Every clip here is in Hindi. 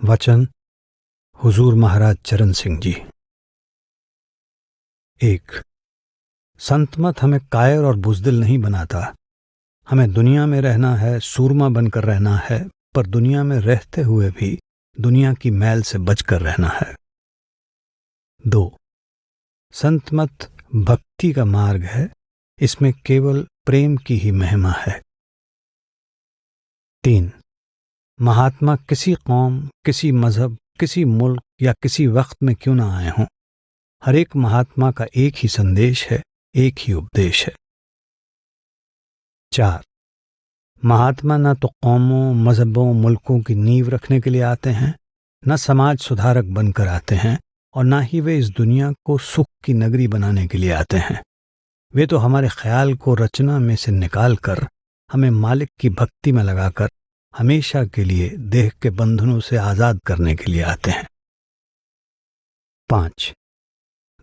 वचन हुजूर महाराज चरण सिंह जी। 1. संत मत हमें कायर और बुज़दिल नहीं बनाता। हमें दुनिया में रहना है, सूरमा बनकर रहना है, पर दुनिया में रहते हुए भी दुनिया की मैल से बचकर रहना है। 2. संत मत भक्ति का मार्ग है, इसमें केवल प्रेम की ही महिमा है। 3. महात्मा किसी कौम, किसी मजहब, किसी मुल्क या किसी वक्त में क्यों ना आए हों, हर एक महात्मा का एक ही संदेश है, एक ही उपदेश है। 4. महात्मा न तो कौमों, मजहबों, मुल्कों की नींव रखने के लिए आते हैं, न समाज सुधारक बनकर आते हैं, और न ही वे इस दुनिया को सुख की नगरी बनाने के लिए आते हैं। वे तो हमारे ख्याल को रचना में से निकाल कर हमें मालिक की भक्ति में लगाकर हमेशा के लिए देह के बंधनों से आजाद करने के लिए आते हैं। 5.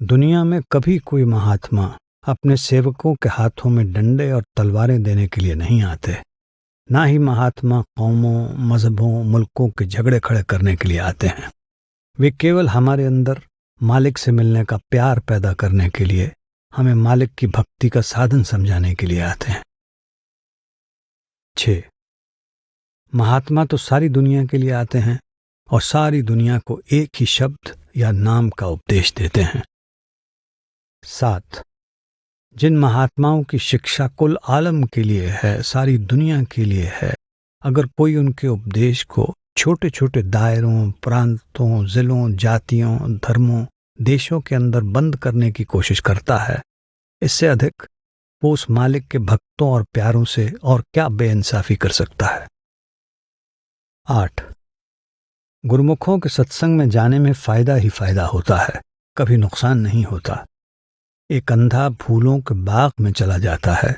दुनिया में कभी कोई महात्मा अपने सेवकों के हाथों में डंडे और तलवारें देने के लिए नहीं आते, ना ही महात्मा कौमों, मजहबों, मुल्कों के झगड़े खड़े करने के लिए आते हैं। वे केवल हमारे अंदर मालिक से मिलने का प्यार पैदा करने के लिए, हमें मालिक की भक्ति का साधन समझाने के लिए आते हैं। 6. महात्मा तो सारी दुनिया के लिए आते हैं और सारी दुनिया को एक ही शब्द या नाम का उपदेश देते हैं। 7. जिन महात्माओं की शिक्षा कुल आलम के लिए है, सारी दुनिया के लिए है, अगर कोई उनके उपदेश को छोटे छोटे दायरों, प्रांतों, जिलों, जातियों, धर्मों, देशों के अंदर बंद करने की कोशिश करता है, इससे अधिक वो उस मालिक के भक्तों और प्यारों से और क्या बेइंसाफी कर सकता है। 8. गुरुमुखों के सत्संग में जाने में फायदा ही फायदा होता है, कभी नुकसान नहीं होता। एक अंधा फूलों के बाग में चला जाता है,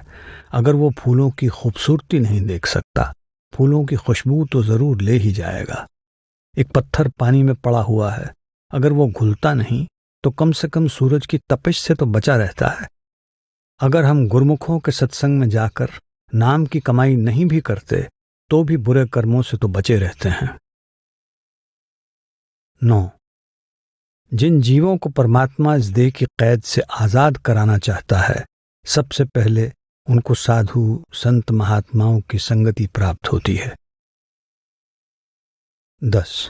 अगर वो फूलों की खूबसूरती नहीं देख सकता, फूलों की खुशबू तो जरूर ले ही जाएगा। एक पत्थर पानी में पड़ा हुआ है, अगर वो घुलता नहीं तो कम से कम सूरज की तपिश से तो बचा रहता है। अगर हम गुरुमुखों के सत्संग में जाकर नाम की कमाई नहीं भी करते तो भी बुरे कर्मों से तो बचे रहते हैं। 9. जिन जीवों को परमात्मा इस देह की कैद से आजाद कराना चाहता है, सबसे पहले उनको साधु, संत, महात्माओं की संगति प्राप्त होती है। 10.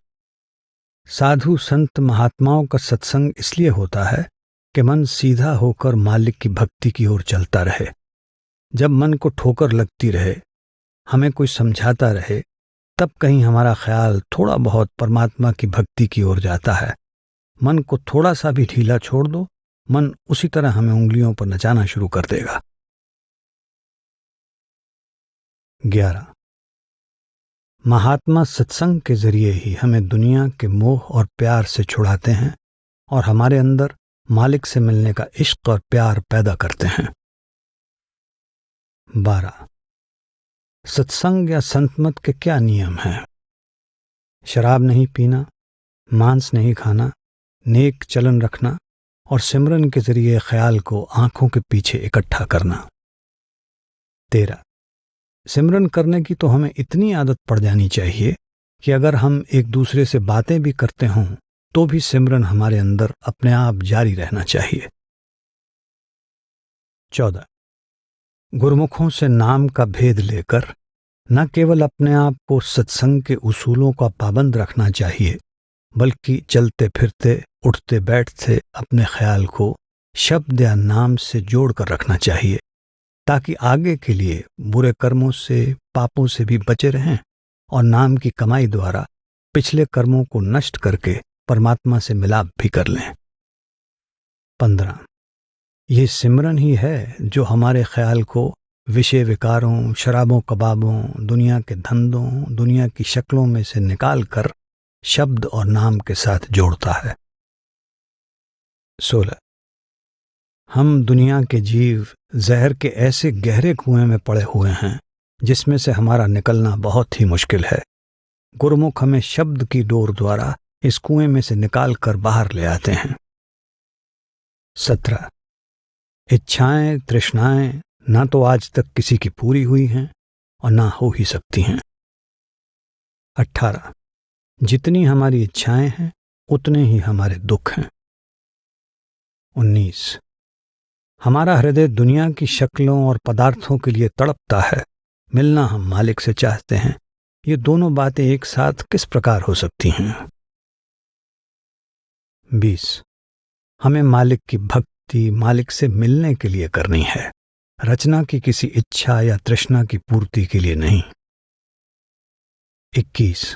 साधु, संत, महात्माओं का सत्संग इसलिए होता है कि मन सीधा होकर मालिक की भक्ति की ओर चलता रहे। जब मन को ठोकर लगती रहे, हमें कोई समझाता रहे, तब कहीं हमारा ख्याल थोड़ा बहुत परमात्मा की भक्ति की ओर जाता है। मन को थोड़ा सा भी ढीला छोड़ दो, मन उसी तरह हमें उंगलियों पर नचाना शुरू कर देगा। 11. महात्मा सत्संग के जरिए ही हमें दुनिया के मोह और प्यार से छुड़ाते हैं और हमारे अंदर मालिक से मिलने का इश्क और प्यार पैदा करते हैं। 12. सत्संग या संतमत के क्या नियम हैं? शराब नहीं पीना, मांस नहीं खाना, नेक चलन रखना और सिमरन के जरिए ख्याल को आंखों के पीछे इकट्ठा करना। 13. सिमरन करने की तो हमें इतनी आदत पड़ जानी चाहिए कि अगर हम एक दूसरे से बातें भी करते हों तो भी सिमरन हमारे अंदर अपने आप जारी रहना चाहिए। 14. गुरुमुखों से नाम का भेद लेकर न केवल अपने आप को सत्संग के उसूलों का पाबंद रखना चाहिए, बल्कि चलते फिरते, उठते बैठते अपने ख्याल को शब्द या नाम से जोड़कर रखना चाहिए, ताकि आगे के लिए बुरे कर्मों से, पापों से भी बचे रहें और नाम की कमाई द्वारा पिछले कर्मों को नष्ट करके परमात्मा से मिलाप भी कर लें। 15. ये सिमरन ही है जो हमारे ख्याल को विषय विकारों, शराबों, कबाबों, दुनिया के धंधों, दुनिया की शक्लों में से निकाल कर शब्द और नाम के साथ जोड़ता है। 16. हम दुनिया के जीव जहर के ऐसे गहरे कुएं में पड़े हुए हैं जिसमें से हमारा निकलना बहुत ही मुश्किल है। गुरुमुख हमें शब्द की डोर द्वारा इस कुएं में से निकाल कर बाहर ले आते हैं। 17. इच्छाएं, तृष्णाएं ना तो आज तक किसी की पूरी हुई हैं और ना हो ही सकती हैं। 18. जितनी हमारी इच्छाएं हैं उतने ही हमारे दुख हैं। 19 हमारा हृदय दुनिया की शक्लों और पदार्थों के लिए तड़पता है, मिलना हम मालिक से चाहते हैं। ये दोनों बातें एक साथ किस प्रकार हो सकती हैं? 20 हमें मालिक की भक्ति मालिक से मिलने के लिए करनी है, रचना की किसी इच्छा या तृष्णा की पूर्ति के लिए नहीं। 21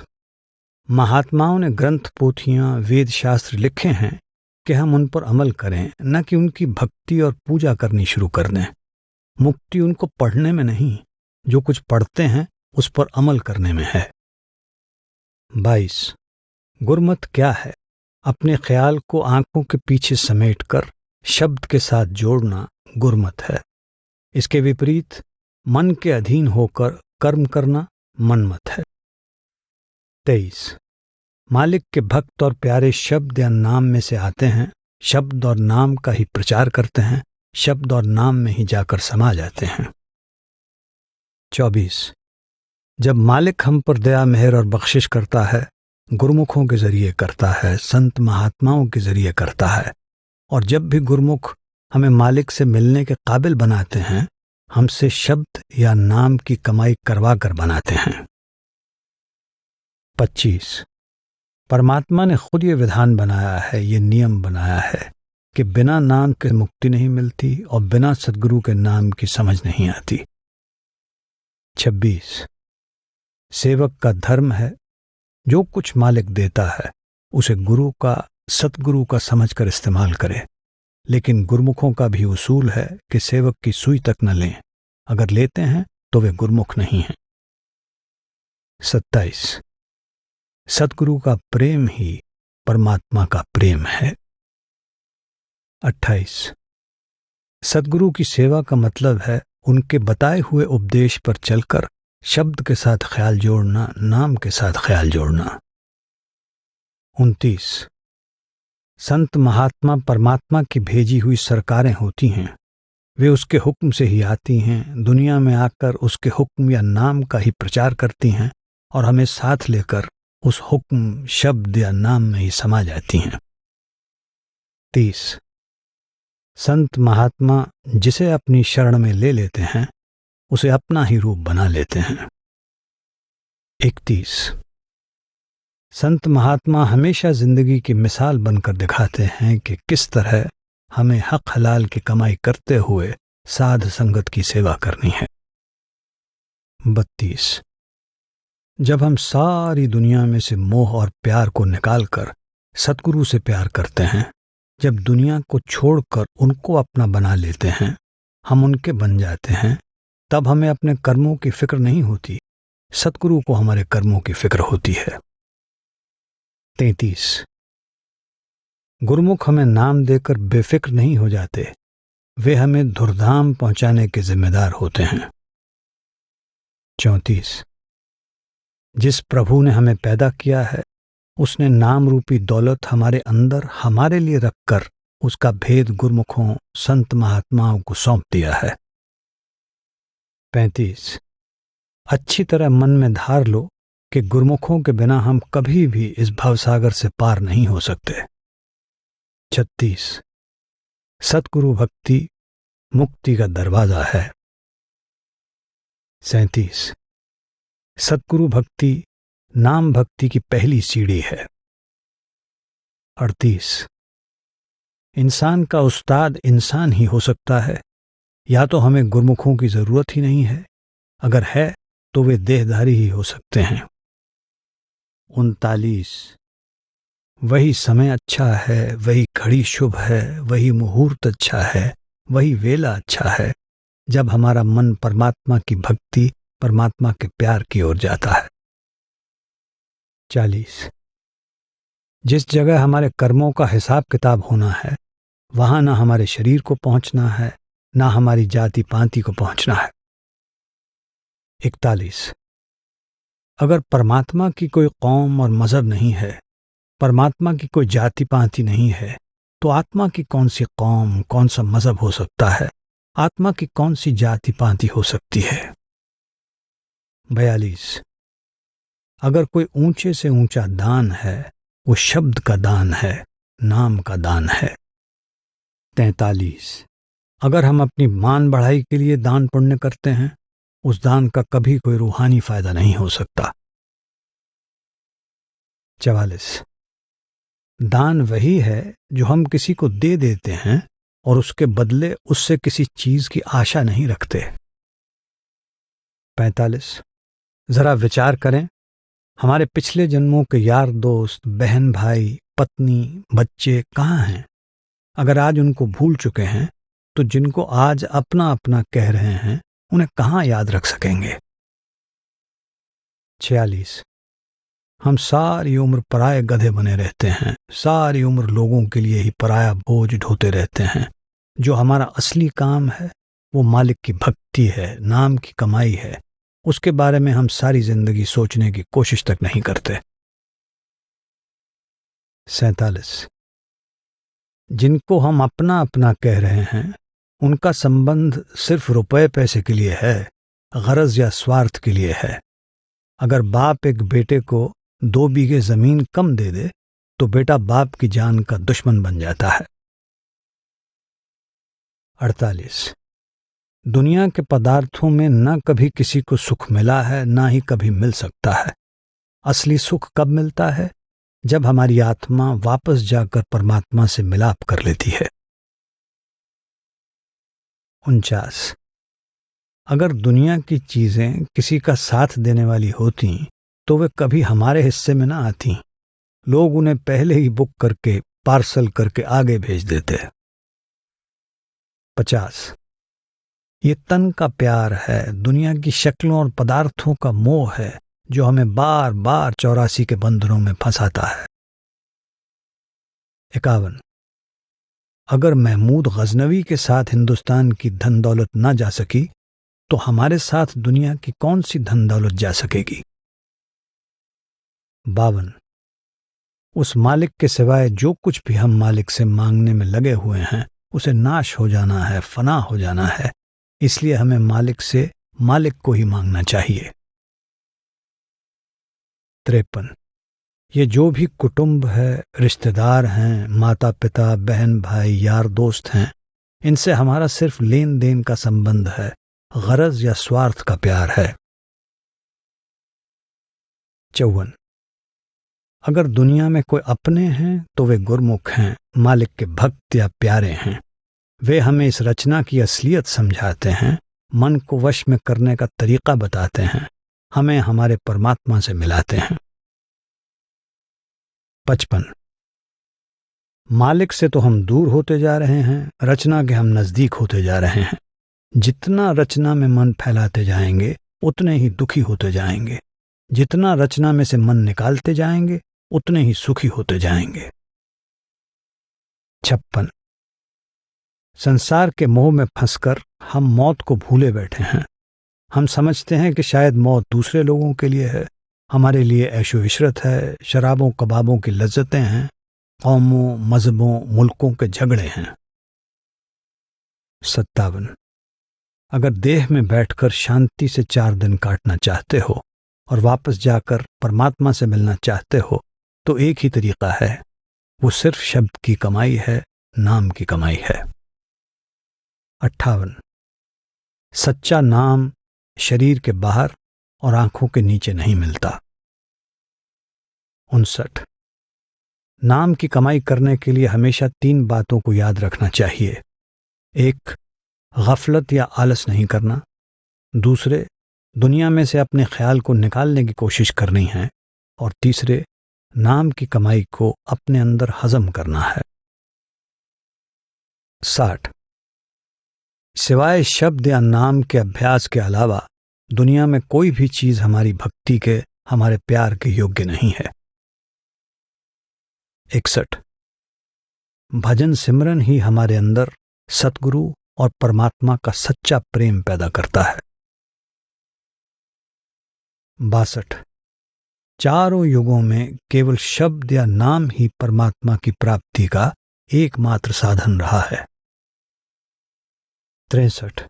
महात्माओं ने ग्रंथ पोथियां वेद शास्त्र लिखे हैं कि हम उन पर अमल करें, न कि उनकी भक्ति और पूजा करनी शुरू कर दें। मुक्ति उनको पढ़ने में नहीं, जो कुछ पढ़ते हैं उस पर अमल करने में है। 22 गुरमत क्या है? अपने ख्याल को आंखों के पीछे समेटकर शब्द के साथ जोड़ना गुरमत है। इसके विपरीत मन के अधीन होकर कर्म करना मनमत है। 23 मालिक के भक्त और प्यारे शब्द या नाम में से आते हैं, शब्द और नाम का ही प्रचार करते हैं, शब्द और नाम में ही जाकर समा जाते हैं। 24 जब मालिक हम पर दया मेहर और बख्शिश करता है, गुरमुखों के जरिए करता है, संत महात्माओं के जरिए करता है, और जब भी गुरमुख हमें मालिक से मिलने के काबिल बनाते हैं, हमसे शब्द या नाम की कमाई करवा कर बनाते हैं। 25 परमात्मा ने खुद ये विधान बनाया है, ये नियम बनाया है कि बिना नाम के मुक्ति नहीं मिलती और बिना सद्गुरु के नाम की समझ नहीं आती। 26 सेवक का धर्म है जो कुछ मालिक देता है उसे गुरु का सतगुरु का समझकर इस्तेमाल करे, लेकिन गुरमुखों का भी उसूल है कि सेवक की सुई तक न लें, अगर लेते हैं तो वे गुरमुख नहीं हैं। 27 सतगुरु का प्रेम ही परमात्मा का प्रेम है। 28 सतगुरु की सेवा का मतलब है उनके बताए हुए उपदेश पर चलकर शब्द के साथ ख्याल जोड़ना, नाम के साथ ख्याल जोड़ना। 29 संत महात्मा परमात्मा की भेजी हुई सरकारें होती हैं, वे उसके हुक्म से ही आती हैं, दुनिया में आकर उसके हुक्म या नाम का ही प्रचार करती हैं और हमें साथ लेकर उस हुक्म, शब्द या नाम में ही समा जाती हैं। 30 संत महात्मा जिसे अपनी शरण में ले लेते हैं उसे अपना ही रूप बना लेते हैं। 31 संत महात्मा हमेशा जिंदगी की मिसाल बनकर दिखाते हैं कि किस तरह हमें हक हलाल की कमाई करते हुए साध संगत की सेवा करनी है। 32 जब हम सारी दुनिया में से मोह और प्यार को निकालकर सतगुरु से प्यार करते हैं, जब दुनिया को छोड़कर उनको अपना बना लेते हैं, हम उनके बन जाते हैं, तब हमें अपने कर्मों की फिक्र नहीं होती, सतगुरु को हमारे कर्मों की फिक्र होती है। 33 गुरुमुख हमें नाम देकर बेफिक्र नहीं हो जाते, वे हमें धुरधाम पहुंचाने के जिम्मेदार होते हैं। 34 जिस प्रभु ने हमें पैदा किया है उसने नाम रूपी दौलत हमारे अंदर हमारे लिए रखकर उसका भेद गुरमुखों संत महात्माओं को सौंप दिया है। 35 अच्छी तरह मन में धार लो कि गुरमुखों के बिना हम कभी भी इस भवसागर से पार नहीं हो सकते। 36 सतगुरु भक्ति मुक्ति का दरवाजा है। 37 सतगुरु भक्ति नाम भक्ति की पहली सीढ़ी है। 38 इंसान का उस्ताद इंसान ही हो सकता है, या तो हमें गुरमुखों की जरूरत ही नहीं है, अगर है तो वे देहधारी ही हो सकते हैं। 39 वही समय अच्छा है, वही घड़ी शुभ है, वही मुहूर्त अच्छा है, वही वेला अच्छा है जब हमारा मन परमात्मा की भक्ति, परमात्मा के प्यार की ओर जाता है। 40 जिस जगह हमारे कर्मों का हिसाब किताब होना है, वहां ना हमारे शरीर को पहुंचना है, ना हमारी जाति पांति को पहुंचना है। 41 अगर परमात्मा की कोई कौम और मजहब नहीं है, परमात्मा की कोई जाति पांति नहीं है, तो आत्मा की कौन सी कौम, कौन सा मजहब हो सकता है? आत्मा की कौन सी जाति पांति हो सकती है? 42 अगर कोई ऊंचे से ऊंचा दान है, वो शब्द का दान है, नाम का दान है। 43। अगर हम अपनी मान बढ़ाई के लिए दान पुण्य करते हैं, उस दान का कभी कोई रूहानी फायदा नहीं हो सकता। 44। दान वही है जो हम किसी को दे देते हैं और उसके बदले उससे किसी चीज की आशा नहीं रखते। 45। जरा विचार करें, हमारे पिछले जन्मों के यार दोस्त, बहन भाई, पत्नी, बच्चे कहाँ हैं? अगर आज उनको भूल चुके हैं तो जिनको आज अपना अपना कह रहे हैं, उन्हें कहाँ याद रख सकेंगे? 46। हम सारी उम्र पराये गधे बने रहते हैं, सारी उम्र लोगों के लिए ही पराया बोझ ढोते रहते हैं। जो हमारा असली काम है वो मालिक की भक्ति है, नाम की कमाई है। उसके बारे में हम सारी जिंदगी सोचने की कोशिश तक नहीं करते। 47। जिनको हम अपना अपना कह रहे हैं, उनका संबंध सिर्फ रुपए पैसे के लिए है, गरज या स्वार्थ के लिए है। अगर बाप एक बेटे को 2 बीघे जमीन कम दे दे तो बेटा बाप की जान का दुश्मन बन जाता है। 48। दुनिया के पदार्थों में न कभी किसी को सुख मिला है, ना ही कभी मिल सकता है। असली सुख कब मिलता है? जब हमारी आत्मा वापस जाकर परमात्मा से मिलाप कर लेती है। 49। अगर दुनिया की चीजें किसी का साथ देने वाली होती तो वे कभी हमारे हिस्से में ना आती। लोग उन्हें पहले ही बुक करके, पार्सल करके आगे भेज देते। 50। ये तन का प्यार है, दुनिया की शक्लों और पदार्थों का मोह है जो हमें बार बार 84 के बंधनों में फंसाता है। 51। अगर महमूद गजनवी के साथ हिंदुस्तान की धन दौलत ना जा सकी तो हमारे साथ दुनिया की कौन सी धन दौलत जा सकेगी? 52। उस मालिक के सिवाय जो कुछ भी हम मालिक से मांगने में लगे हुए हैं, उसे नाश हो जाना है, फना हो जाना है। इसलिए हमें मालिक से मालिक को ही मांगना चाहिए। 53। ये जो भी कुटुंब है, रिश्तेदार हैं, माता पिता, बहन भाई, यार दोस्त हैं, इनसे हमारा सिर्फ लेन देन का संबंध है, गरज या स्वार्थ का प्यार है। 54। अगर दुनिया में कोई अपने हैं तो वे गुरमुख हैं, मालिक के भक्त या प्यारे हैं। वे हमें इस रचना की असलियत समझाते हैं, मन को वश में करने का तरीका बताते हैं, हमें हमारे परमात्मा से मिलाते हैं। 55। मालिक से तो हम दूर होते जा रहे हैं, रचना के हम नजदीक होते जा रहे हैं। जितना रचना में मन फैलाते जाएंगे उतने ही दुखी होते जाएंगे। जितना रचना में से मन निकालते जाएंगे उतने ही सुखी होते जाएंगे। 56। संसार के मोह में फंसकर हम मौत को भूले बैठे हैं। हम समझते हैं कि शायद मौत दूसरे लोगों के लिए है, हमारे लिए ऐशो इशरत है, शराबों कबाबों की लज्जतें हैं, कौमों, मजहबों, मुल्कों के झगड़े हैं। 57। अगर देह में बैठकर शांति से 4 दिन काटना चाहते हो और वापस जाकर परमात्मा से मिलना चाहते हो तो एक ही तरीका है, वो सिर्फ शब्द की कमाई है, नाम की कमाई है। 58। सच्चा नाम शरीर के बाहर और आंखों के नीचे नहीं मिलता। 59। नाम की कमाई करने के लिए हमेशा 3 बातों को याद रखना चाहिए। 1, गफलत या आलस नहीं करना। दूसरे, दुनिया में से अपने ख्याल को निकालने की कोशिश करनी है। और तीसरे, नाम की कमाई को अपने अंदर हजम करना है। 60। सिवाय शब्द या नाम के अभ्यास के अलावा दुनिया में कोई भी चीज हमारी भक्ति के, हमारे प्यार के योग्य नहीं है। 61। भजन सिमरन ही हमारे अंदर सतगुरु और परमात्मा का सच्चा प्रेम पैदा करता है। 62। चारों युगों में केवल शब्द या नाम ही परमात्मा की प्राप्ति का एकमात्र साधन रहा है। 63।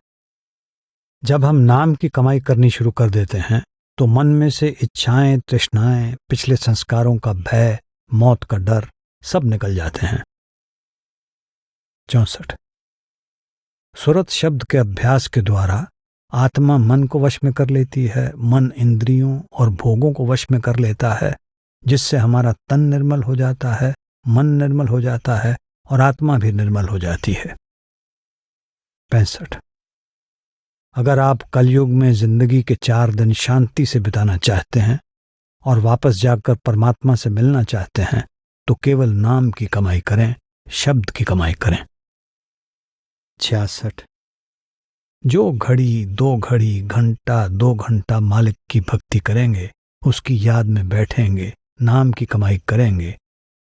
जब हम नाम की कमाई करनी शुरू कर देते हैं तो मन में से इच्छाएं, तृष्णाएं, पिछले संस्कारों का भय, मौत का डर सब निकल जाते हैं। 64। सुरत शब्द के अभ्यास के द्वारा आत्मा मन को वश में कर लेती है, मन इंद्रियों और भोगों को वश में कर लेता है, जिससे हमारा तन निर्मल हो जाता है, मन निर्मल हो जाता है और आत्मा भी निर्मल हो जाती है। 65। अगर आप कलयुग में जिंदगी के 4 दिन शांति से बिताना चाहते हैं और वापस जाकर परमात्मा से मिलना चाहते हैं तो केवल नाम की कमाई करें, शब्द की कमाई करें। 66। जो घड़ी 2 घड़ी, घंटा 2 घंटा मालिक की भक्ति करेंगे, उसकी याद में बैठेंगे, नाम की कमाई करेंगे,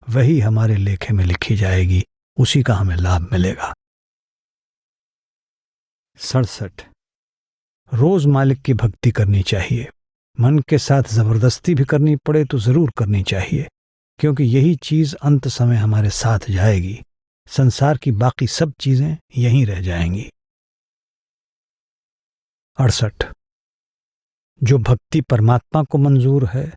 वही हमारे लेखे में लिखी जाएगी, उसी का हमें लाभ मिलेगा। 67। रोज मालिक की भक्ति करनी चाहिए। मन के साथ जबरदस्ती भी करनी पड़े तो जरूर करनी चाहिए, क्योंकि यही चीज अंत समय हमारे साथ जाएगी। संसार की बाकी सब चीजें यहीं रह जाएंगी। 68। जो भक्ति परमात्मा को मंजूर है,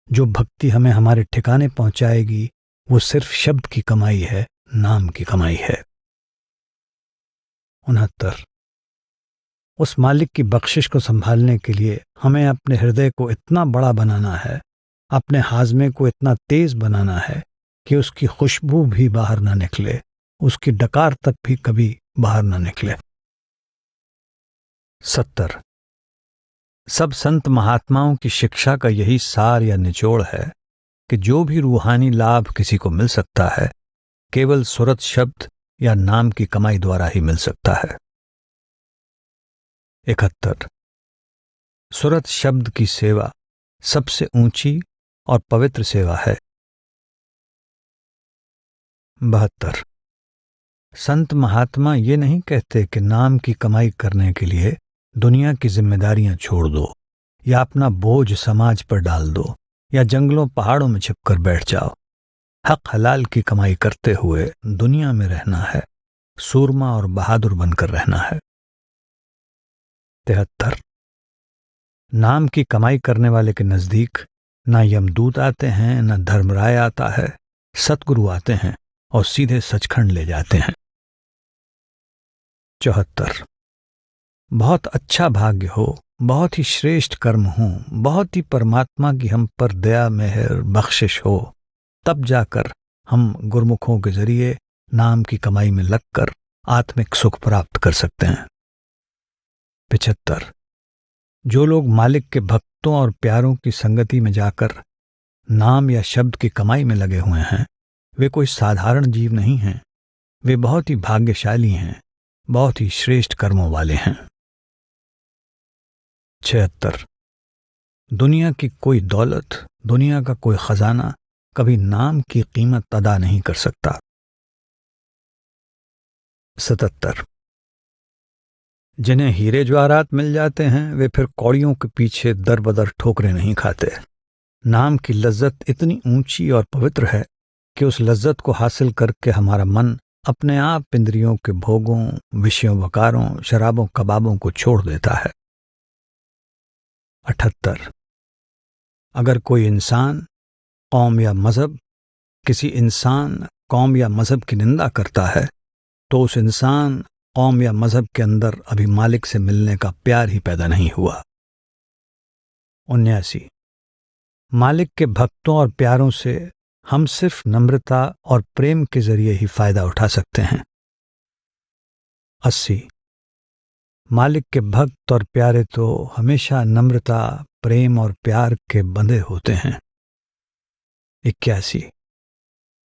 जो भक्ति हमें हमारे ठिकाने पहुंचाएगी, वो सिर्फ शब्द की कमाई है, नाम की कमाई है। 69। उस मालिक की बख्शिश को संभालने के लिए हमें अपने हृदय को इतना बड़ा बनाना है, अपने हाजमे को इतना तेज बनाना है कि उसकी खुशबू भी बाहर ना निकले, उसकी डकार तक भी कभी बाहर ना निकले। 70। सब संत महात्माओं की शिक्षा का यही सार या निचोड़ है कि जो भी रूहानी लाभ किसी को मिल सकता है, केवल सुरत शब्द या नाम की कमाई द्वारा ही मिल सकता है। 71। सुरत शब्द की सेवा सबसे ऊंची और पवित्र सेवा है। 72। संत महात्मा ये नहीं कहते कि नाम की कमाई करने के लिए दुनिया की जिम्मेदारियां छोड़ दो, या अपना बोझ समाज पर डाल दो, या जंगलों पहाड़ों में छिपकर बैठ जाओ। हक हलाल की कमाई करते हुए दुनिया में रहना है, सूरमा और बहादुर बनकर रहना है। 73। नाम की कमाई करने वाले के नजदीक ना यमदूत आते हैं, ना धर्मराय आता है, सतगुरु आते हैं और सीधे सचखंड ले जाते हैं। 74। बहुत अच्छा भाग्य हो, बहुत ही श्रेष्ठ कर्म हो, बहुत ही परमात्मा की हम पर दया मेहर बख्शिश हो, तब जाकर हम गुरमुखों के जरिए नाम की कमाई में लगकर आत्मिक सुख प्राप्त कर सकते हैं। 75। जो लोग मालिक के भक्तों और प्यारों की संगति में जाकर नाम या शब्द की कमाई में लगे हुए हैं, वे कोई साधारण जीव नहीं हैं, वे बहुत ही भाग्यशाली हैं, बहुत ही श्रेष्ठ कर्मों वाले हैं। 76। दुनिया की कोई दौलत, दुनिया का कोई खजाना कभी नाम की कीमत अदा नहीं कर सकता। 77। जिन्हें हीरे जवाहरात मिल जाते हैं, वे फिर कौड़ियों के पीछे दर बदर ठोकरें नहीं खाते। नाम की लज्जत इतनी ऊंची और पवित्र है कि उस लज्जत को हासिल करके हमारा मन अपने आप इंद्रियों के भोगों, विषयों, वकारों, शराबों, कबाबों को छोड़ देता है। 78। अगर कोई इंसान, कौम या मजहब किसी इंसान, कौम या मजहब की निंदा करता है, तो उस इंसान, कौम या मजहब के अंदर अभी मालिक से मिलने का प्यार ही पैदा नहीं हुआ। 79। मालिक के भक्तों और प्यारों से हम सिर्फ नम्रता और प्रेम के जरिए ही फायदा उठा सकते हैं। 80। मालिक के भक्त और प्यारे तो हमेशा नम्रता, प्रेम और प्यार के बंधे होते हैं। 81।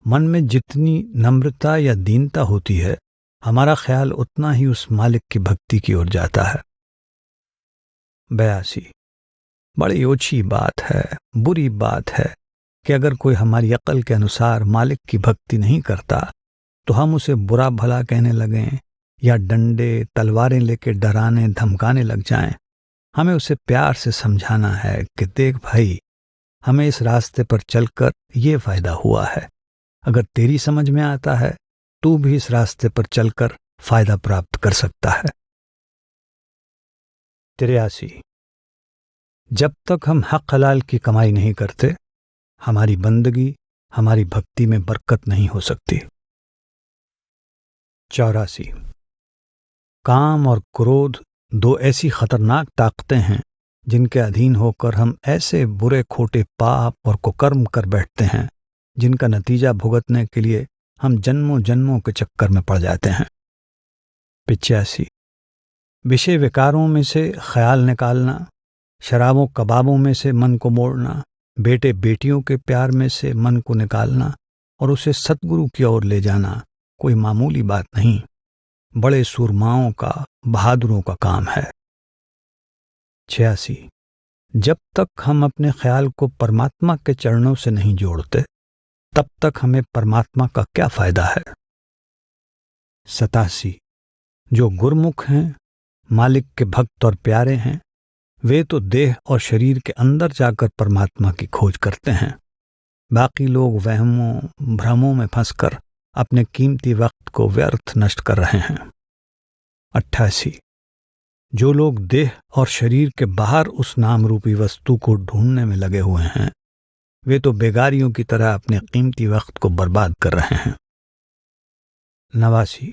मन में जितनी नम्रता या दीनता होती है, हमारा ख्याल उतना ही उस मालिक की भक्ति की ओर जाता है। 82। बड़ी ओछी बात है, बुरी बात है कि अगर कोई हमारी अक्ल के अनुसार मालिक की भक्ति नहीं करता तो हम उसे बुरा भला कहने लगें या डंडे तलवारें लेके डराने धमकाने लग जाएं। हमें उसे प्यार से समझाना है कि देख भाई, हमें इस रास्ते पर चलकर ये फायदा हुआ है, अगर तेरी समझ में आता है तू भी इस रास्ते पर चलकर फायदा प्राप्त कर सकता है। 83। जब तक हम हक हलाल की कमाई नहीं करते, हमारी बंदगी, हमारी भक्ति में बरकत नहीं हो सकती। 84। काम और क्रोध दो ऐसी खतरनाक ताकतें हैं जिनके अधीन होकर हम ऐसे बुरे खोटे पाप और कुकर्म कर बैठते हैं जिनका नतीजा भुगतने के लिए हम जन्मों जन्मों के चक्कर में पड़ जाते हैं। 85। विषय विकारों में से ख्याल निकालना, शराबों कबाबों में से मन को मोड़ना, बेटे बेटियों के प्यार में से मन को निकालना और उसे सतगुरु की ओर ले जाना कोई मामूली बात नहीं, बड़े सूरमाओं का, बहादुरों का काम है। 86। जब तक हम अपने ख्याल को परमात्मा के चरणों से नहीं जोड़ते, तब तक हमें परमात्मा का क्या फायदा है। 87। जो गुरमुख हैं, मालिक के भक्त और प्यारे हैं, वे तो देह और शरीर के अंदर जाकर परमात्मा की खोज करते हैं। बाकी लोग वहमों भ्रमों में फंसकर अपने कीमती वक्त को व्यर्थ नष्ट कर रहे हैं। 88। जो लोग देह और शरीर के बाहर उस नाम रूपी वस्तु को ढूंढने में लगे हुए हैं, वे तो बेगारियों की तरह अपने कीमती वक्त को बर्बाद कर रहे हैं। 89।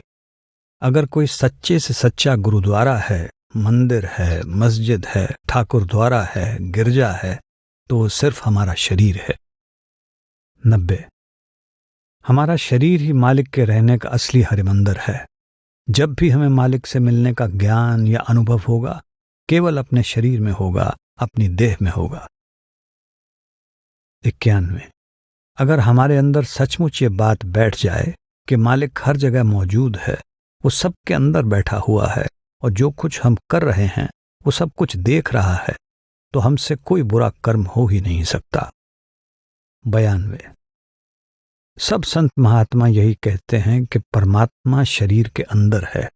अगर कोई सच्चे से सच्चा गुरुद्वारा है, मंदिर है, मस्जिद है, ठाकुर द्वारा है, गिरजा है, तो वो सिर्फ हमारा शरीर है। 90। हमारा शरीर ही मालिक के रहने का असली हरिमंदिर है। जब भी हमें मालिक से मिलने का ज्ञान या अनुभव होगा, केवल अपने शरीर में होगा, अपनी देह में होगा। 91। अगर हमारे अंदर सचमुच ये बात बैठ जाए कि मालिक हर जगह मौजूद है, वो सबके अंदर बैठा हुआ है और जो कुछ हम कर रहे हैं वो सब कुछ देख रहा है, तो हमसे कोई बुरा कर्म हो ही नहीं सकता। 92। सब संत महात्मा यही कहते हैं कि परमात्मा शरीर के अंदर है।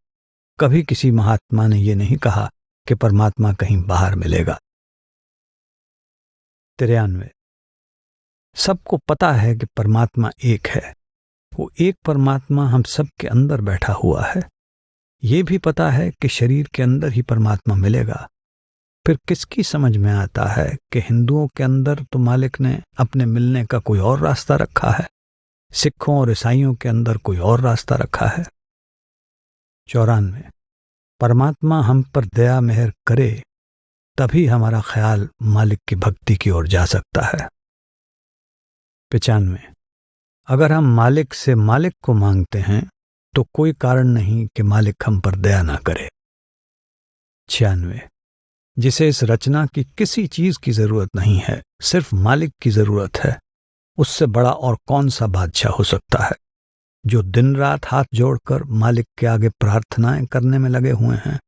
कभी किसी महात्मा ने यह नहीं कहा कि परमात्मा कहीं बाहर मिलेगा। 93। सबको पता है कि परमात्मा एक है। वो एक परमात्मा हम सब के अंदर बैठा हुआ है। ये भी पता है कि शरीर के अंदर ही परमात्मा मिलेगा। फिर किसकी समझ में आता है कि हिंदुओं के अंदर तो मालिक ने अपने मिलने का कोई और रास्ता रखा है, सिखों और ईसाइयों के अंदर कोई और रास्ता रखा है। 94। परमात्मा हम पर दया मेहर करे तभी हमारा ख्याल मालिक की भक्ति की ओर जा सकता है। 95। अगर हम मालिक से मालिक को मांगते हैं तो कोई कारण नहीं कि मालिक हम पर दया ना करे। 96। जिसे इस रचना की किसी चीज की जरूरत नहीं है, सिर्फ मालिक की जरूरत है, उससे बड़ा और कौन सा बादशाह हो सकता है। जो दिन रात हाथ जोड़कर मालिक के आगे प्रार्थनाएं करने में लगे हुए हैं,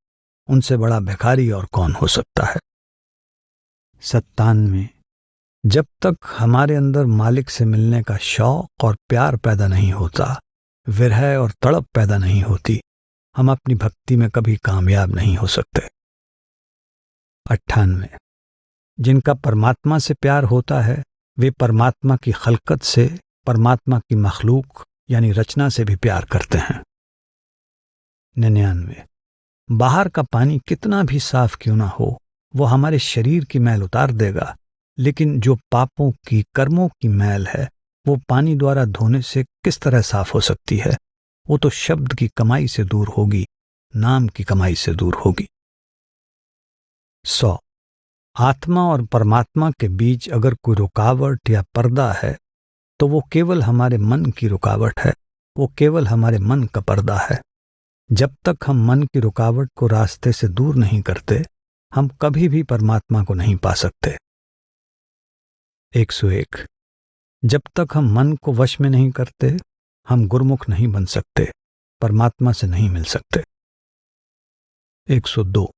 उनसे बड़ा भिखारी और कौन हो सकता है। 97। जब तक हमारे अंदर मालिक से मिलने का शौक और प्यार पैदा नहीं होता, विरह और तड़प पैदा नहीं होती, हम अपनी भक्ति में कभी कामयाब नहीं हो सकते। 98। जिनका परमात्मा से प्यार होता है, वे परमात्मा की खलकत से, परमात्मा की मखलूक यानी रचना से भी प्यार करते हैं। 99। बाहर का पानी कितना भी साफ क्यों ना हो, वो हमारे शरीर की मैल उतार देगा, लेकिन जो पापों की, कर्मों की मैल है, वो पानी द्वारा धोने से किस तरह साफ हो सकती है। वो तो शब्द की कमाई से दूर होगी, नाम की कमाई से दूर होगी। 100। आत्मा और परमात्मा के बीच अगर कोई रुकावट या पर्दा है, तो वो केवल हमारे मन की रुकावट है, वो केवल हमारे मन का पर्दा है। जब तक हम मन की रुकावट को रास्ते से दूर नहीं करते, हम कभी भी परमात्मा को नहीं पा सकते। 101। जब तक हम मन को वश में नहीं करते, हम गुरमुख नहीं बन सकते, परमात्मा से नहीं मिल सकते। 102।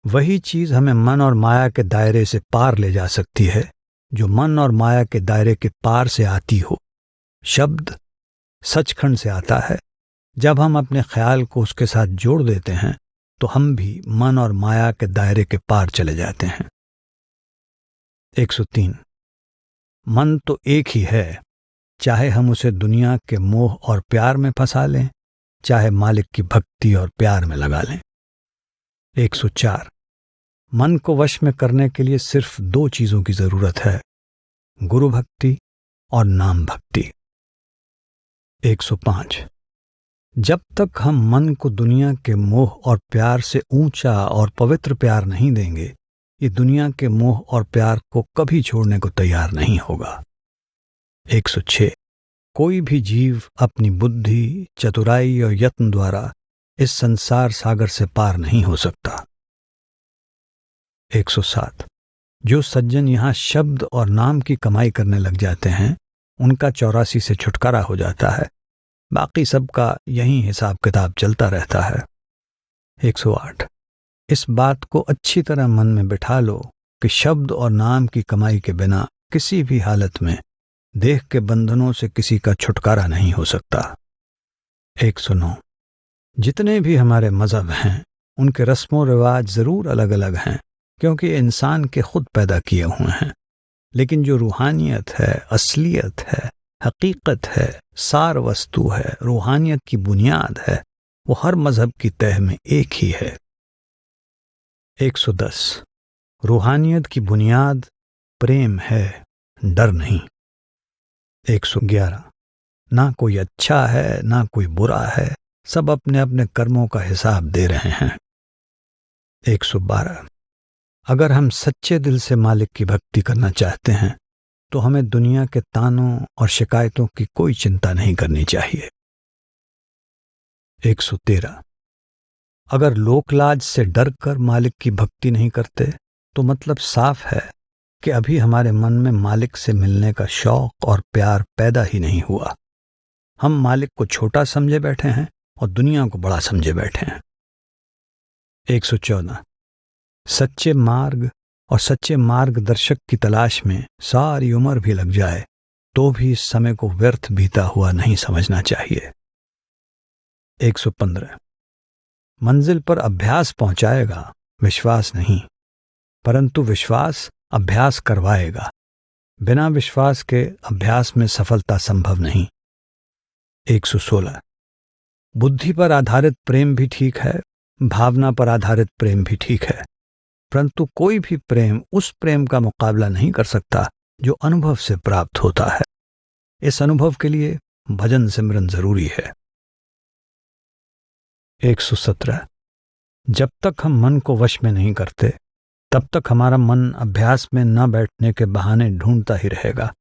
वही चीज हमें मन और माया के दायरे से पार ले जा सकती है जो मन और माया के दायरे के पार से आती हो। शब्द सचखंड से आता है। जब हम अपने ख्याल को उसके साथ जोड़ देते हैं, तो हम भी मन और माया के दायरे के पार चले जाते हैं। 103। मन तो एक ही है, चाहे हम उसे दुनिया के मोह और प्यार में फंसा लें, चाहे मालिक की भक्ति और प्यार में लगा लें। 104। मन को वश में करने के लिए सिर्फ 2 चीजों की जरूरत है, गुरु भक्ति और नाम भक्ति। 105। जब तक हम मन को दुनिया के मोह और प्यार से ऊंचा और पवित्र प्यार नहीं देंगे, ये दुनिया के मोह और प्यार को कभी छोड़ने को तैयार नहीं होगा। 106। कोई भी जीव अपनी बुद्धि, चतुराई और यत्न द्वारा इस संसार सागर से पार नहीं हो सकता। 107। जो सज्जन यहाँ शब्द और नाम की कमाई करने लग जाते हैं, उनका 84 से छुटकारा हो जाता है। बाकी सबका यही हिसाब किताब चलता रहता है। 108। इस बात को अच्छी तरह मन में बिठा लो कि शब्द और नाम की कमाई के बिना किसी भी हालत में देह के बंधनों से किसी का छुटकारा नहीं हो सकता। 109। जितने भी हमारे मजहब हैं, उनके रस्मों रिवाज जरूर अलग अलग हैं, क्योंकि ये इंसान के खुद पैदा किए हुए हैं, लेकिन जो रूहानियत है, असलियत है, हकीकत है, सार वस्तु है, रूहानियत की बुनियाद है, वो हर मजहब की तह में एक ही है। 110। रूहानियत की बुनियाद प्रेम है, डर नहीं। 111। ना कोई अच्छा है, ना कोई बुरा है, सब अपने अपने कर्मों का हिसाब दे रहे हैं। 112। अगर हम सच्चे दिल से मालिक की भक्ति करना चाहते हैं, तो हमें दुनिया के तानों और शिकायतों की कोई चिंता नहीं करनी चाहिए। 113। अगर लोकलाज से डर कर मालिक की भक्ति नहीं करते, तो मतलब साफ है कि अभी हमारे मन में मालिक से मिलने का शौक और प्यार पैदा ही नहीं हुआ। हम मालिक को छोटा समझे बैठे हैं और दुनिया को बड़ा समझे बैठे हैं। 114। सच्चे मार्ग और सच्चे मार्गदर्शक की तलाश में सारी उम्र भी लग जाए, तो भी इस समय को व्यर्थ बीता हुआ नहीं समझना चाहिए। 115। मंजिल पर अभ्यास पहुंचाएगा, विश्वास नहीं, परंतु विश्वास अभ्यास करवाएगा। बिना विश्वास के अभ्यास में सफलता संभव नहीं। 116। बुद्धि पर आधारित प्रेम भी ठीक है, भावना पर आधारित प्रेम भी ठीक है, परंतु कोई भी प्रेम उस प्रेम का मुकाबला नहीं कर सकता जो अनुभव से प्राप्त होता है। इस अनुभव के लिए भजन सिमरन जरूरी है। 117। जब तक हम मन को वश में नहीं करते, तब तक हमारा मन अभ्यास में न बैठने के बहाने ढूंढता ही रहेगा।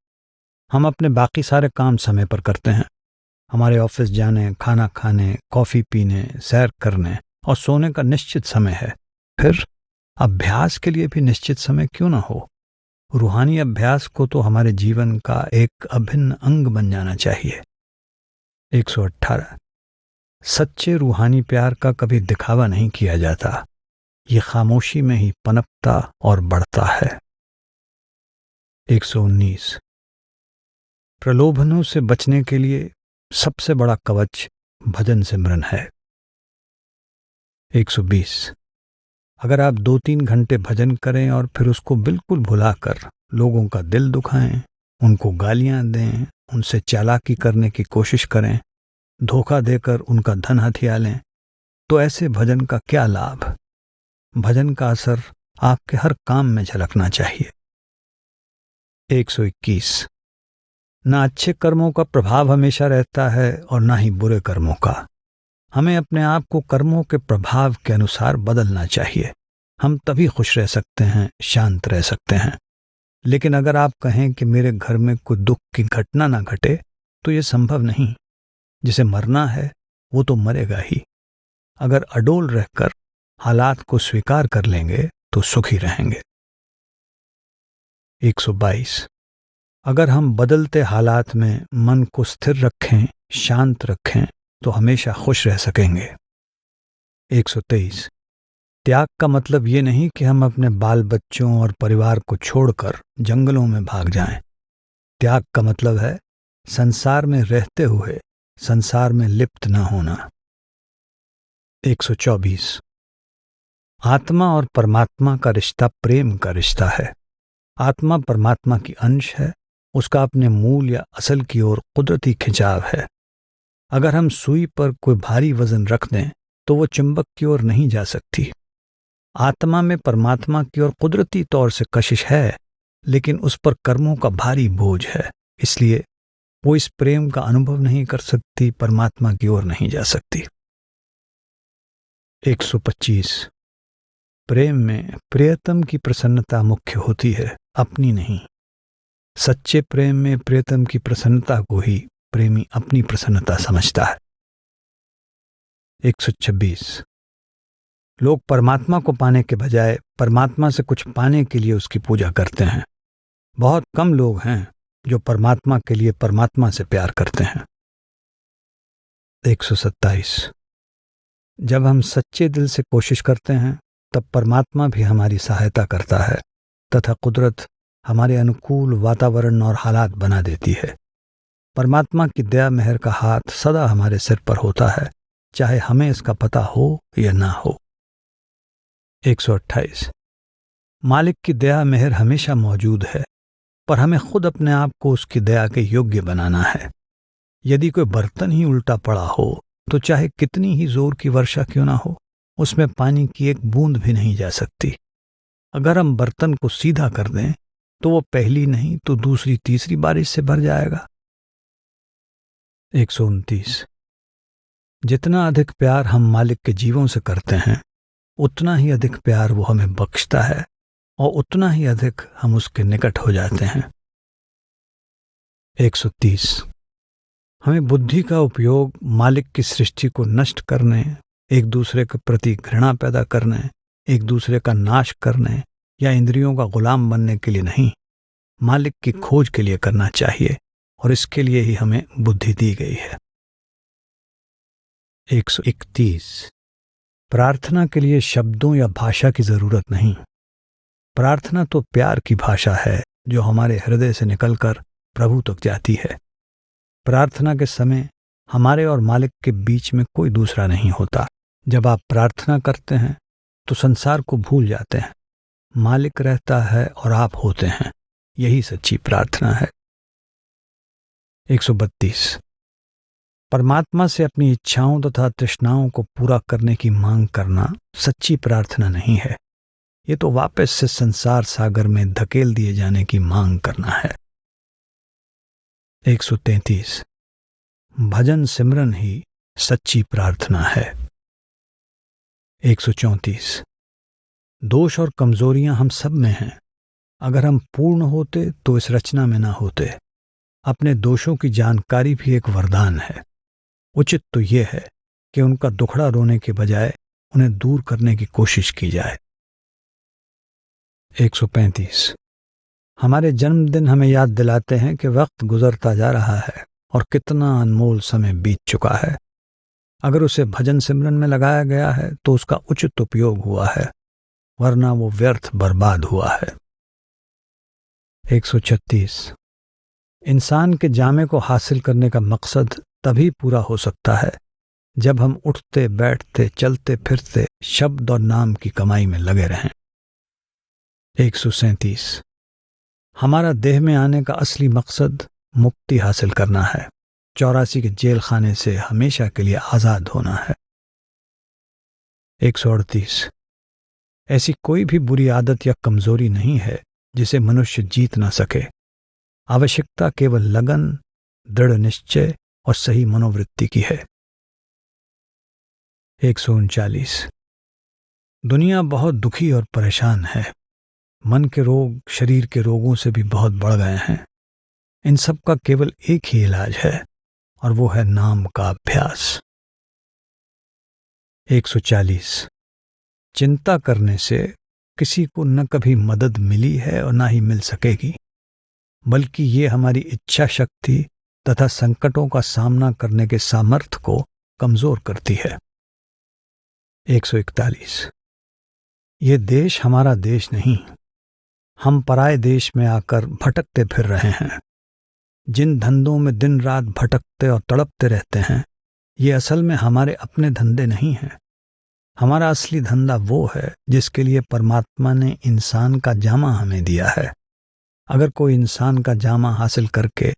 हम अपने बाकी सारे काम समय पर करते हैं। हमारे ऑफिस जाने, खाना खाने, कॉफी पीने, सैर करने और सोने का निश्चित समय है। फिर अभ्यास के लिए भी निश्चित समय क्यों ना हो? रूहानी अभ्यास को तो हमारे जीवन का एक अभिन्न अंग बन जाना चाहिए। 118। सच्चे रूहानी प्यार का कभी दिखावा नहीं किया जाता, ये खामोशी में ही पनपता और बढ़ता है। 119। प्रलोभनों से बचने के लिए सबसे बड़ा कवच भजन सिमरन है। 120। अगर आप 2-3 घंटे भजन करें और फिर उसको बिल्कुल भुलाकर लोगों का दिल दुखाएं, उनको गालियां दें, उनसे चालाकी करने की कोशिश करें, धोखा देकर उनका धन हथिया लें, तो ऐसे भजन का क्या लाभ? भजन का असर आपके हर काम में झलकना चाहिए। 121। ना अच्छे कर्मों का प्रभाव हमेशा रहता है और ना ही बुरे कर्मों का। हमें अपने आप को कर्मों के प्रभाव के अनुसार बदलना चाहिए। हम तभी खुश रह सकते हैं, शांत रह सकते हैं। लेकिन अगर आप कहें कि मेरे घर में कोई दुख की घटना ना घटे, तो ये संभव नहीं। जिसे मरना है वो तो मरेगा ही। अगर अडोल रहकर हालात को स्वीकार कर लेंगे तो सुखी रहेंगे। 122। अगर हम बदलते हालात में मन को स्थिर रखें, शांत रखें, तो हमेशा खुश रह सकेंगे। 123। त्याग का मतलब ये नहीं कि हम अपने बाल बच्चों और परिवार को छोड़कर जंगलों में भाग जाएं। त्याग का मतलब है संसार में रहते हुए संसार में लिप्त न होना। 124। आत्मा और परमात्मा का रिश्ता प्रेम का रिश्ता है। आत्मा परमात्मा की अंश है, उसका अपने मूल या असल की ओर कुदरती खिंचाव है। अगर हम सुई पर कोई भारी वजन रख दें तो वो चुंबक की ओर नहीं जा सकती। आत्मा में परमात्मा की ओर कुदरती तौर से कशिश है, लेकिन उस पर कर्मों का भारी बोझ है, इसलिए वो इस प्रेम का अनुभव नहीं कर सकती, परमात्मा की ओर नहीं जा सकती। 125। प्रेम में प्रियतम की प्रसन्नता मुख्य होती है, अपनी नहीं। सच्चे प्रेम में प्रियतम की प्रसन्नता को ही प्रेमी अपनी प्रसन्नता समझता है। 126। लोग परमात्मा को पाने के बजाय परमात्मा से कुछ पाने के लिए उसकी पूजा करते हैं। बहुत कम लोग हैं जो परमात्मा के लिए परमात्मा से प्यार करते हैं। 127। जब हम सच्चे दिल से कोशिश करते हैं तब परमात्मा भी हमारी सहायता करता है तथा कुदरत हमारे अनुकूल वातावरण और हालात बना देती है। परमात्मा की दया मेहर का हाथ सदा हमारे सिर पर होता है, चाहे हमें इसका पता हो या ना हो। 128। मालिक की दया मेहर हमेशा मौजूद है, पर हमें खुद अपने आप को उसकी दया के योग्य बनाना है। यदि कोई बर्तन ही उल्टा पड़ा हो तो चाहे कितनी ही जोर की वर्षा क्यों ना हो, उसमें पानी की एक बूंद भी नहीं जा सकती। अगर हम बर्तन को सीधा कर दें तो वो पहली नहीं तो दूसरी तीसरी बारिश से भर जाएगा। 129। जितना अधिक प्यार हम मालिक के जीवों से करते हैं, उतना ही अधिक प्यार वो हमें बख्शता है और उतना ही अधिक हम उसके निकट हो जाते हैं। 130। हमें बुद्धि का उपयोग मालिक की सृष्टि को नष्ट करने, एक दूसरे के प्रति घृणा पैदा करने, एक दूसरे का नाश करने या इंद्रियों का गुलाम बनने के लिए नहीं, मालिक की खोज के लिए करना चाहिए, और इसके लिए ही हमें बुद्धि दी गई है। 131। प्रार्थना के लिए शब्दों या भाषा की जरूरत नहीं। प्रार्थना तो प्यार की भाषा है जो हमारे हृदय से निकलकर प्रभु तक जाती है। प्रार्थना के समय हमारे और मालिक के बीच में कोई दूसरा नहीं होता। जब आप प्रार्थना करते हैं तो संसार को भूल जाते हैं, मालिक रहता है और आप होते हैं। यही सच्ची प्रार्थना है। 132। परमात्मा से अपनी इच्छाओं तथा तृष्णाओं को पूरा करने की मांग करना सच्ची प्रार्थना नहीं है। ये तो वापस से संसार सागर में धकेल दिए जाने की मांग करना है। 133। भजन सिमरन ही सच्ची प्रार्थना है। 134। दोष और कमजोरियां हम सब में हैं। अगर हम पूर्ण होते तो इस रचना में ना होते। अपने दोषों की जानकारी भी एक वरदान है। उचित तो यह है कि उनका दुखड़ा रोने के बजाय उन्हें दूर करने की कोशिश की जाए। 135। हमारे जन्मदिन हमें याद दिलाते हैं कि वक्त गुजरता जा रहा है और कितना अनमोल समय बीत चुका है। अगर उसे भजन सिमरन में लगाया गया है तो उसका उचित उपयोग हुआ है, वरना वो व्यर्थ बर्बाद हुआ है। 136। इंसान के जामे को हासिल करने का मकसद तभी पूरा हो सकता है जब हम उठते बैठते चलते फिरते शब्द और नाम की कमाई में लगे रहें। 137। हमारा देह में आने का असली मकसद मुक्ति हासिल करना है, 84 के जेल खाने से हमेशा के लिए आजाद होना है। 138। ऐसी कोई भी बुरी आदत या कमजोरी नहीं है जिसे मनुष्य जीत ना सके। आवश्यकता केवल लगन, दृढ़ निश्चय और सही मनोवृत्ति की है। 139। दुनिया बहुत दुखी और परेशान है। मन के रोग शरीर के रोगों से भी बहुत बढ़ गए हैं। इन सब का केवल एक ही इलाज है और वो है नाम का अभ्यास। 140। चिंता करने से किसी को न कभी मदद मिली है और ना ही मिल सकेगी, बल्कि ये हमारी इच्छा शक्ति तथा संकटों का सामना करने के सामर्थ्य को कमजोर करती है। 141। ये देश हमारा देश नहीं, हम पराये देश में आकर भटकते फिर रहे हैं। जिन धंधों में दिन रात भटकते और तड़पते रहते हैं, ये असल में हमारे अपने धंधे नहीं हैं। हमारा असली धंधा वो है जिसके लिए परमात्मा ने इंसान का जामा हमें दिया है। अगर कोई इंसान का जामा हासिल करके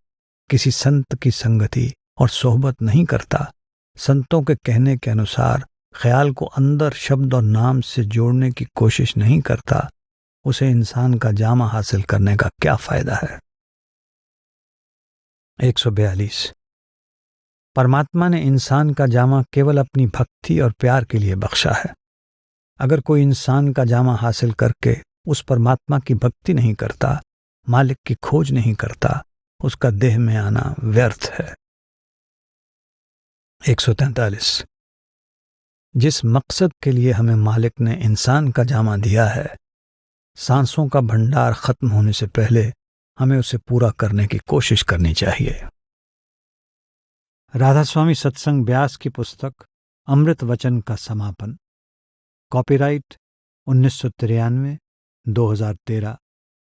किसी संत की संगति और सोहबत नहीं करता, संतों के कहने के अनुसार ख्याल को अंदर शब्द और नाम से जोड़ने की कोशिश नहीं करता, उसे इंसान का जामा हासिल करने का क्या फायदा है। 142। परमात्मा ने इंसान का जामा केवल अपनी भक्ति और प्यार के लिए बख्शा है। अगर कोई इंसान का जामा हासिल करके उस परमात्मा की भक्ति नहीं करता, मालिक की खोज नहीं करता, उसका देह में आना व्यर्थ है। 143। जिस मकसद के लिए हमें मालिक ने इंसान का जामा दिया है, सांसों का भंडार खत्म होने से पहले हमें उसे पूरा करने की कोशिश करनी चाहिए। राधा स्वामी सत्संग ब्यास की पुस्तक अमृत वचन का समापन। कॉपीराइट 1993, 2013,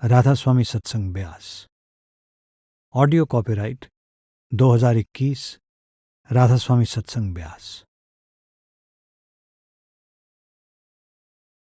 राधा स्वामी सत्संग ब्यास। ऑडियो कॉपीराइट 2021, राधा स्वामी सत्संग ब्यास।